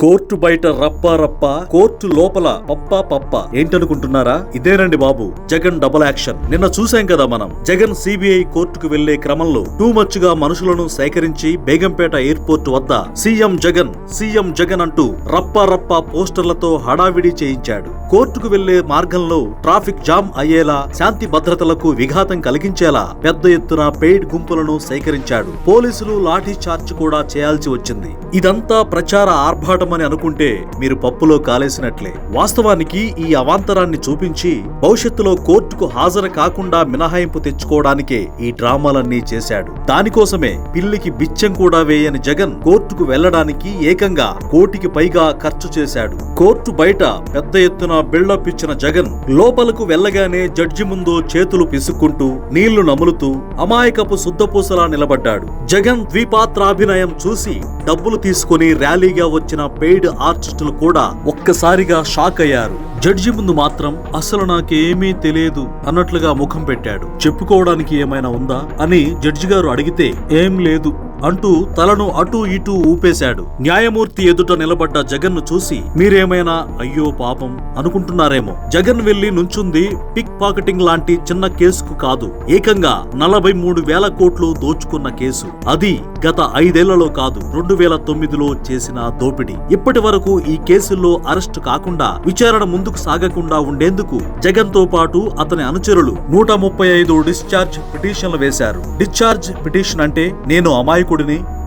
Court బయట రప్ప court లోపల పప్ప ఏంటనుకుంటున్నారా? ఇదేనండి బాబు జగన్ డబుల్ యాక్షన్. నిన్న చూసాం కదా మనం. జగన్ సిబిఐ కోర్టుకు వెళ్లే క్రమంలో టూ మచ్ గా మనుషులను సేకరించి బేగంపేట ఎయిర్పోర్ట్ వద్ద సీఎం జగన్ అంటూ రప్ప పోస్టర్లతో హడావిడి చేయించాడు. కోర్టుకు వెళ్లే మార్గంలో ట్రాఫిక్ జామ్ అయ్యేలా, శాంతి భద్రతలకు విఘాతం కలిగించేలా పెద్ద ఎత్తున పెయిడ్ గుంపులను సేకరించాడు. పోలీసులు లాఠీ చార్జ్ కూడా చేయాల్సి వచ్చింది. ఇదంతా ప్రచార ఆర్భాటమని అనుకుంటే మీరు పప్పులో కాలేసినట్లే. వాస్తవానికి ఈ అవాంతరాన్ని చూపించి భవిష్యత్తులో కోర్టుకు హాజరు కాకుండా మినహాయింపు తెచ్చుకోవడానికే ఈ డ్రామాలన్నీ చేశాడు. దానికోసమే పిల్లికి బిచ్చం కూడా వేయని జగన్ కోర్టుకు వెళ్లడానికి ఏకంగా 1 కోటికి పైగా ఖర్చు చేశాడు. కోర్టు బయట పెద్ద ఎత్తున బిల్డప్ ఇచ్చిన జగన్ లోపలకు వెళ్లగానే జడ్జి ముందు చేతులు పిసుక్కుంటూ నీళ్లు నములుతూ అమాయకపు శుద్ధపూసలా నిలబడ్డాడు. జగన్ ద్విపాత్రాభినయం చూసి డబ్బులు తీసుకుని ర్యాలీగా వచ్చిన పెయిడ్ ఆర్టిస్టులు కూడా ఒక్కసారిగా షాక్ అయ్యారు. జడ్జి ముందు మాత్రం అసలు నాకేమీ తెలియదు అన్నట్లుగా ముఖం పెట్టాడు. చెప్పుకోవడానికి ఏమైనా ఉందా అని జడ్జి గారు అడిగితే ఏం లేదు అంటూ తలను అటూ ఇటూ ఊపేశాడు. న్యాయమూర్తి ఎదుట నిలబడ్డ జగన్ ను చూసి మీరేమైనా అయ్యో పాపం అనుకుంటున్నారేమో. జగన్ వెళ్లి నుంచుంది పిక్ పాకెటింగ్ లాంటి చిన్న కేసుకు కాదు, ఏకంగా 43,000 కోట్లు దోచుకున్న కేసు. అది గత 5 ఏళ్లలో కాదు, 2009లో చేసిన దోపిడీ. ఇప్పటి వరకు ఈ కేసుల్లో అరెస్టు కాకుండా, విచారణ ముందుకు సాగకుండా ఉండేందుకు జగన్ తో పాటు అతని అనుచరులు 135 డిశ్చార్జ్ పిటిషన్లు వేశారు. డిశ్చార్జ్ పిటిషన్ అంటే నేను అమాయకుడిని,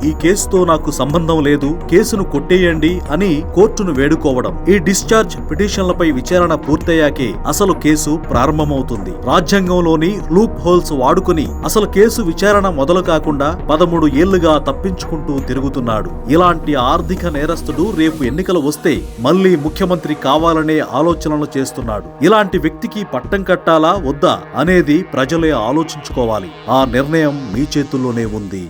ఈ కేసుతో నాకు సంబంధం లేదు, కేసును కొట్టేయండి అని కోర్టును వేడుకోవడం. ఈ డిశ్చార్జ్ పిటిషన్లపై విచారణ పూర్తయ్యాకే అసలు కేసు ప్రారంభమవుతుంది. రాజ్యాంగంలోని లూప్ హోల్స్ వాడుకుని అసలు కేసు విచారణ మొదలు కాకుండా 13 ఏళ్లుగా తప్పించుకుంటూ తిరుగుతున్నాడు. ఇలాంటి ఆర్థిక నేరస్తుడు రేపు ఎన్నికలు వస్తే మళ్లీ ముఖ్యమంత్రి కావాలనే ఆలోచనలు చేస్తున్నాడు. ఇలాంటి వ్యక్తికి పట్టం కట్టాలా వద్దా అనేది ప్రజలే ఆలోచించుకోవాలి. ఆ నిర్ణయం మీ చేతుల్లోనే ఉంది.